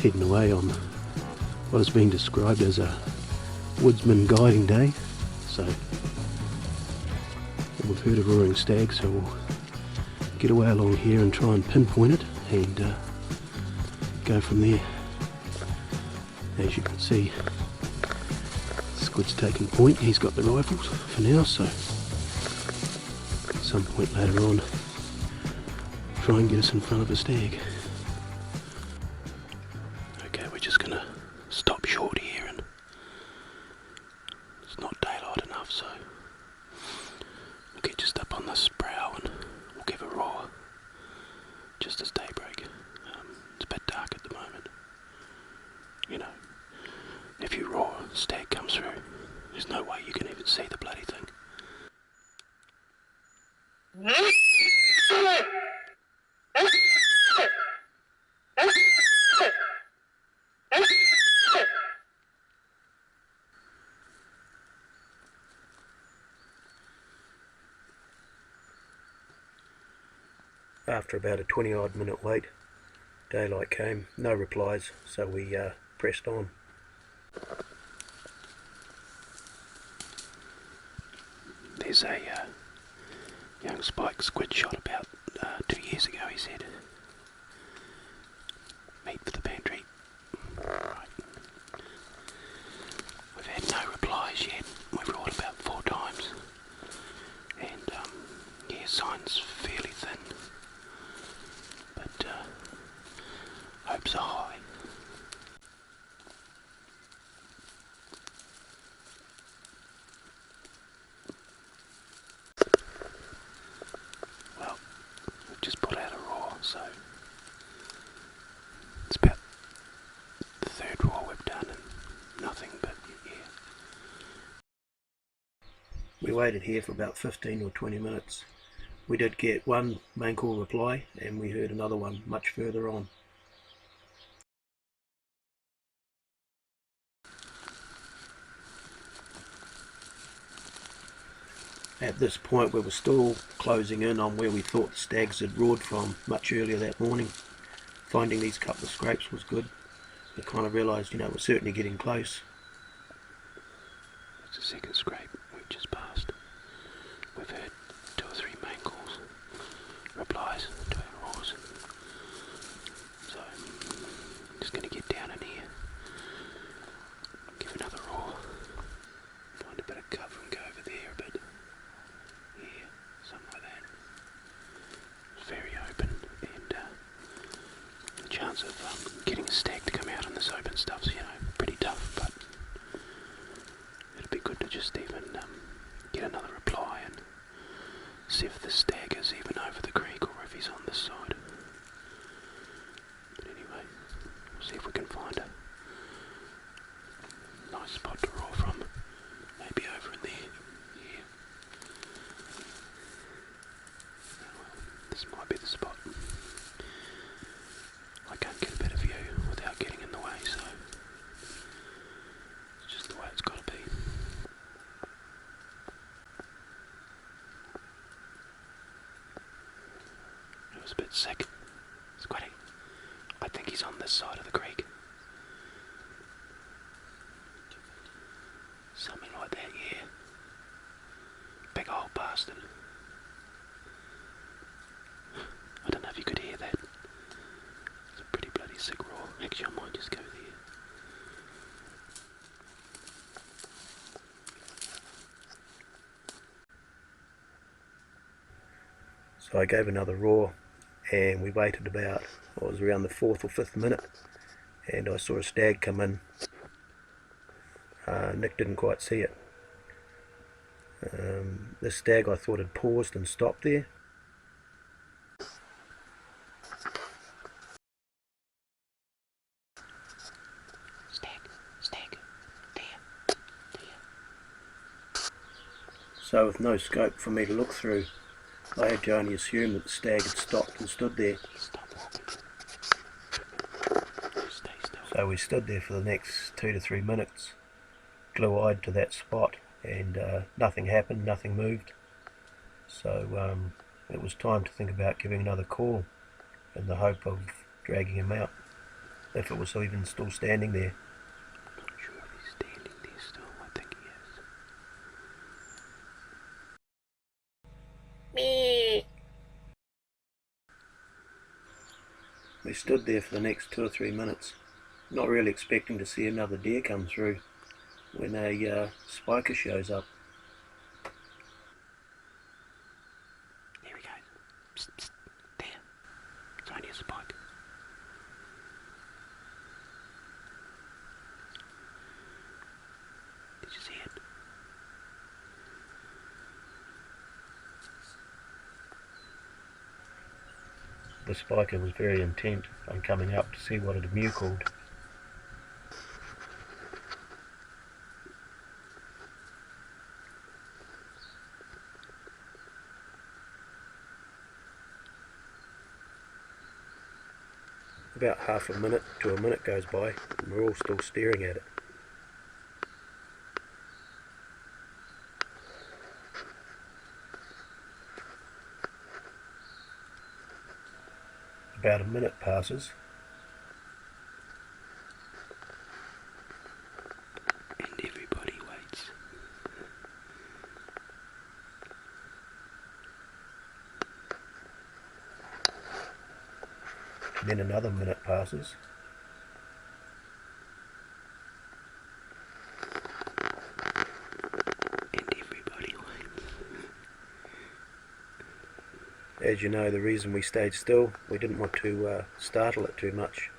heading away on what is being described as a woodsman guiding day. So we've heard of roaring stag, so we'll get away along here and try and pinpoint it and go from there. As you can see, Squid's taking point. He's got the rifles for now, so at some point later on try and get us in front of a stag. Okay, we're just gonna stop short here, and it's not daylight enough, so we'll get just up on this brow and we'll give a roar just as daybreak. It's a bit dark at the moment. You know, if you roar, stag comes through, there's no way you can even see the bloody thing. After about a 20-odd minute wait, daylight came, no replies, so we pressed on. There's a young spike squid shot about 2 years ago, he said. Meat for the pantry. Right. We've had no replies yet. We've roared about 4 times. And yeah, signs fairly thin. But hopes are high. Well, we've just put out a roar, so it's about the 3rd roar we've done and nothing but yeah. We waited here for about 15 or 20 minutes. We did get one main call reply, and we heard another one much further on. At this point we were still closing in on where we thought the stags had roared from much earlier that morning. Finding these couple of scrapes was good. We kind of realised, you know, we're certainly getting close. It's the second scrape we've just passed. We've heard 2 or 3 main calls, replies to our roars. So I'm just going to get down in here, give another roar, find a bit of cover and go over there a bit. Yeah, something like that. It's very open, and the chance of getting a stag to come out on this open stuff's, you know, pretty tough, but it'd be good to just even get another reply and see if the stag is even over the creek or if he's on this side. But anyway, we'll see if we can find a nice spot to roar from. Maybe over in there. Yeah. Well, this might be the spot. I can't get a better view without getting in the way, so it's just the way it's got to be. It was a bit sick. Squiddy, I think he's on this side of the creek. Something like that, yeah. Big old bastard. I don't know if you could hear that. It's a pretty bloody sick roar. Actually, I might just go there. So I gave another roar, and we waited about, it was around the 4th or 5th minute, and I saw a stag come in. Nick didn't quite see it. The stag, I thought, had paused and stopped there. Stag, there. So with no scope for me to look through, I had to only assume that the stag had stopped and stood there. So we stood there for the next 2 to 3 minutes, glue-eyed to that spot, and nothing happened, nothing moved. So it was time to think about giving another call in the hope of dragging him out. if it was even still standing there. Not sure if he's standing there still. I think he is. We stood there for the next 2 or 3 minutes, not really expecting to see another deer come through, when a spiker shows up. There he goes. Psst, psst. There. It's only a spike. Did you see it? The spiker was very intent on coming up to see what it had mew called. About half a minute to a minute goes by and we're all still staring at it. About a minute passes. And everybody waits. And then another minute passes. And everybody waits. As you know, the reason we stayed still, we didn't want to startle it too much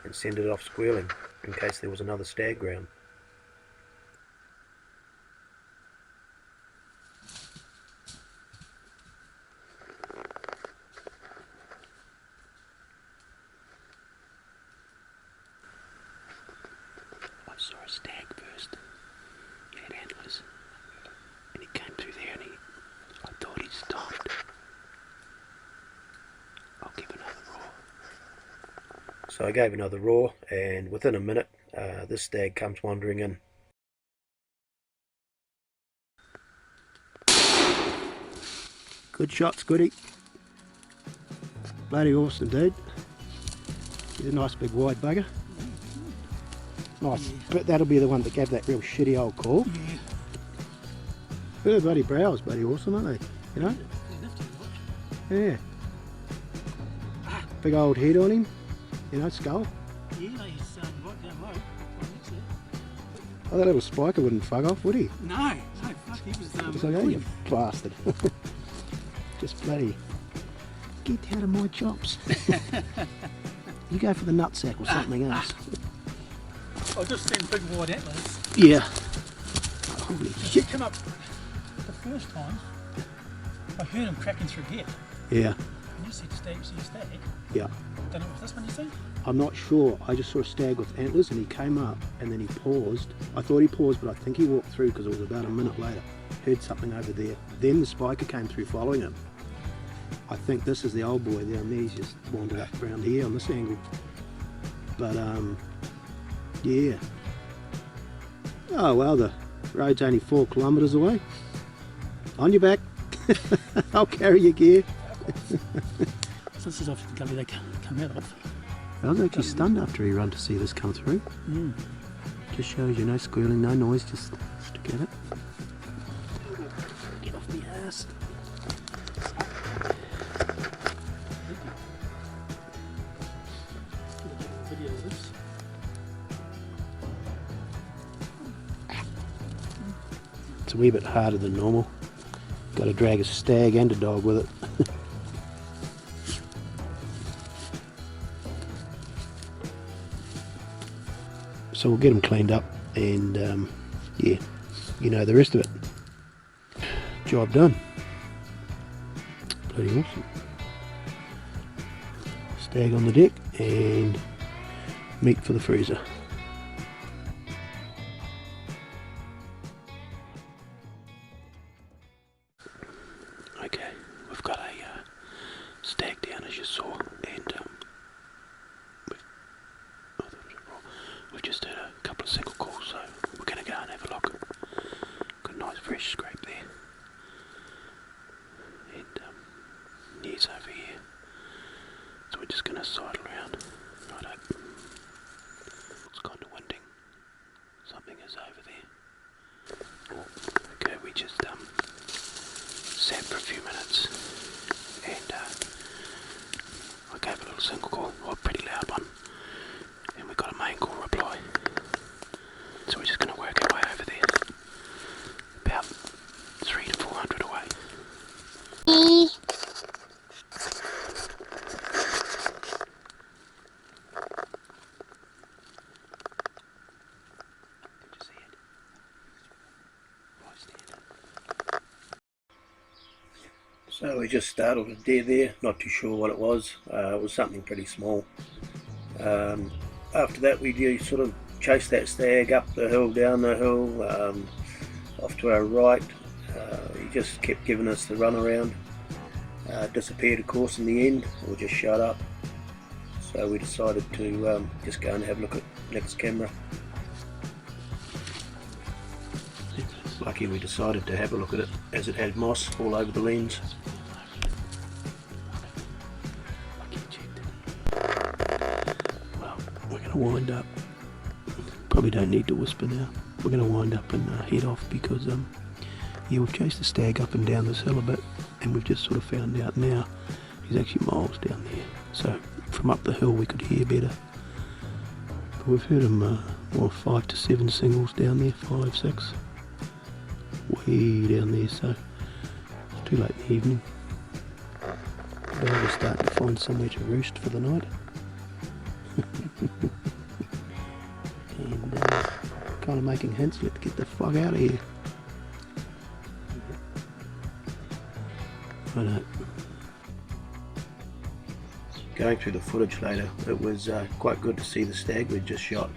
and send it off squealing in case there was another stag round. I saw a stag first. He had antlers. And he came through there and I thought he stopped. I'll give another roar. So I gave another roar, and within a minute this stag comes wandering in. Good shot, Scotty. Bloody awesome, dude. He's a nice big wide bugger. Nice, but that'll be the one that gave that real shitty old call. Her bloody brows, bloody awesome, aren't they? You know? Yeah. Big old head on him, you know, skull. Yeah, he's right down low. Oh, that little spiker wouldn't fuck off, would he? No, fuck, he was It's like, oh, you bastard. Just bloody, get out of my chops. You go for the nutsack or something else. I just seen big wide antlers. Yeah. Holy He shit. come up the first time. I heard him cracking through here. Yeah, And you said stag, you see a stag. yeah. Don't know if this one you see. I'm not sure. I just saw a stag with antlers and he came up and then he paused. I thought he paused, but I think he walked through because it was about a minute later. Heard something over there. Then the spiker came through following him. I think this is the old boy down there. He's just wandered up around here on this angle. But yeah. Oh well, the road's only 4 kilometres away. On your back. I'll carry your gear. So this is off the gully they come out of. I was actually stunned after he ran to see this come through. Just shows you no squealing, no noise, just stick at it. Get off my ass. Video of this. It's a wee bit harder than normal. Got to drag a stag and a dog with it. So we'll get them cleaned up and yeah, you know the rest of it. Job done. Bloody awesome. Stag on the deck and meat for the freezer. Okay, we've got a stag down as you saw, and we've just heard a couple of single calls, so we're going to go and have a look. Got a nice fresh scrape there, and he's over here, so we're just going to sidle around. Righto. nothing is over there. Okay, we just sat for a few minutes and I gave a little single call, a pretty loud one, and we got a main call reply. So we're just going to work our way over there, about 300 to 400 away. Did you see it? Right stand. So we just startled a deer there, not too sure what it was. It was something pretty small. After that we sort of chased that stag up the hill, down the hill, off to our right. He just kept giving us the run around. Disappeared of course in the end, or just shut up. So we decided to just go and have a look at Nick's camera. Lucky we decided to have a look at it as it had moss all over the lens. Well, we're going to wind up. Probably don't need to whisper now. We're going to wind up and head off because yeah, we've chased the stag up and down this hill a bit, and we've just sort of found out now he's actually miles down there. So from up the hill we could hear better. But we've heard him 5 to 7 singles down there, 5, 6, way down there. So it's too late in the evening. But we're starting to find somewhere to roost for the night. And kind of making hints, let's get the fuck out of here. I know. Going through the footage later, it was quite good to see the stag we'd just shot.